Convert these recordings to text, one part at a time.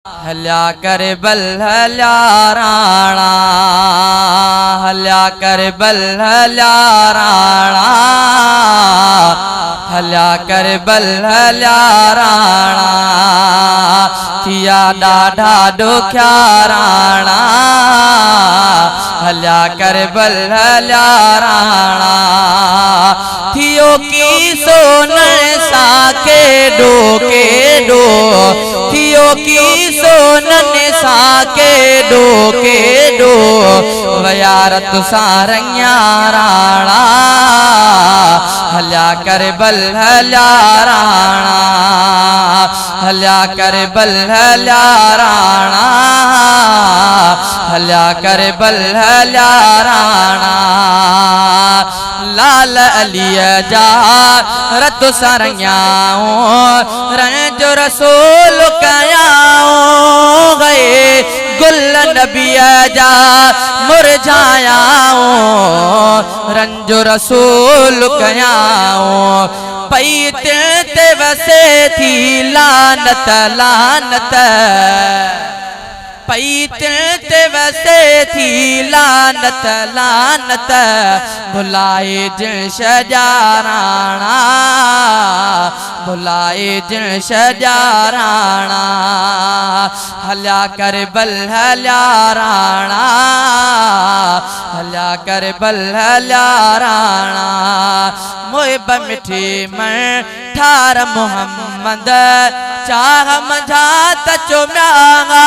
हल्या कर बल हल्या राणा, हल्या कर बल हल्या राणा, हल्या कर बल हल्या राणा, थिया ॾाढा ॾुखिया राणा, हल्या कर बल हल्या राणा, थियो की सोनण साके डोके डो, थियो की सोनन साके डोके डो, वयारत सारंगिया राणा, हल्या कर बल हल्या राणा, हल्या कर बल हल्या राणा, हल्या कर बल हल्या राणा, लाल अलिय जा रत सारंगियाओ, रंज रसूल कयाओ, गए गुल नबी जा मुरझायाओ, रंज रसूल कयाओ, पई ते वसे थी लानत लानत, पई ते वसे थी लानत लानत, भुलाए जिन सजा राणा, भुलाए जिन सजा राणा, हल्या कर बल हल्या राणा, हल्या कर बल हल्या राणा, मोहब मिठी मन ठार मोहम्मद, चाह मझा तचो म्यांगा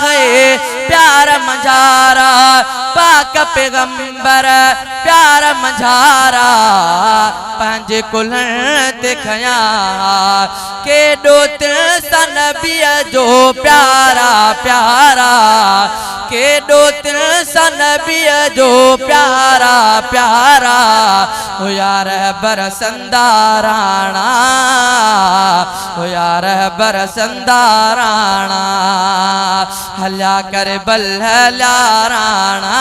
गए, प्यार मझारा पाक पैगंबर, प्यार मझारा पंज कुल दिखया, के दो सन बिय जो प्यारा प्यारा, के दो सन बिय जो प्यारा प्यारा, हो यार बरसंदा राणा, हो यार बरसंदा राणा, हल्या कर बल हल्या राणा,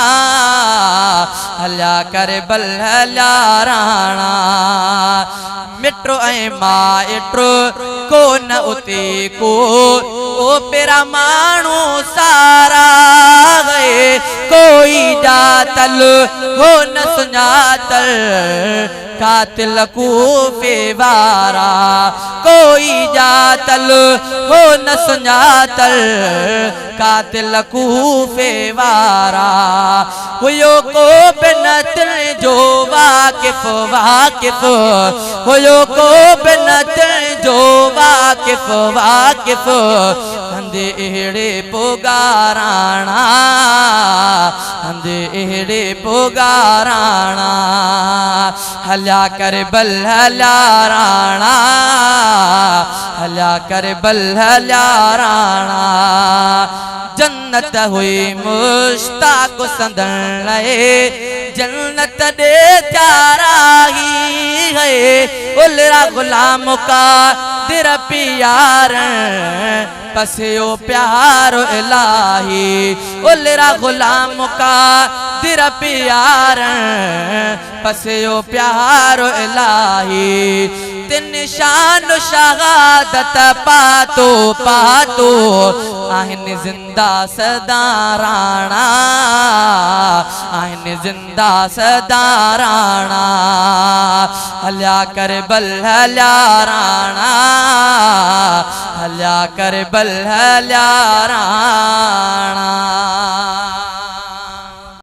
हल्या कर बल हल्या राणा, मिट्रो ऐं माइट्रो को न उते को, ओ पेरा माण्हू सारा गए, कोई जातल हो न सुञातल, कातिल कूफे वारा, कोई जातल हो न सुञातल, कातिल कूफे वारा, हुयो को बिनत जो वाकिफ वाकिफ, हुयो को बिनत जो वाकिफ वाकिफ, हंदे एड़े पुगाराणा, हंदे एड़े पुगाराणा, हल्या कर बल हल्या राणा, हल्या कर बल हल्या राणा, जन्नत हुई मुश्ताक संदन लए, जन्नत दे चारा ही है, उलरा गुलाम का दिर प्यार, पसियो प्यार इलाही, उलरा गुलाम का दिर प्यार, पसियो प्यार इलाही, तिन शान शहादत पातो पातो, आहिन जिंदा सदा राणा, आहिन जिंदा सदा राणा, हल्या कर बल हल्या राणा, हल्या कर बल हल्या राणा।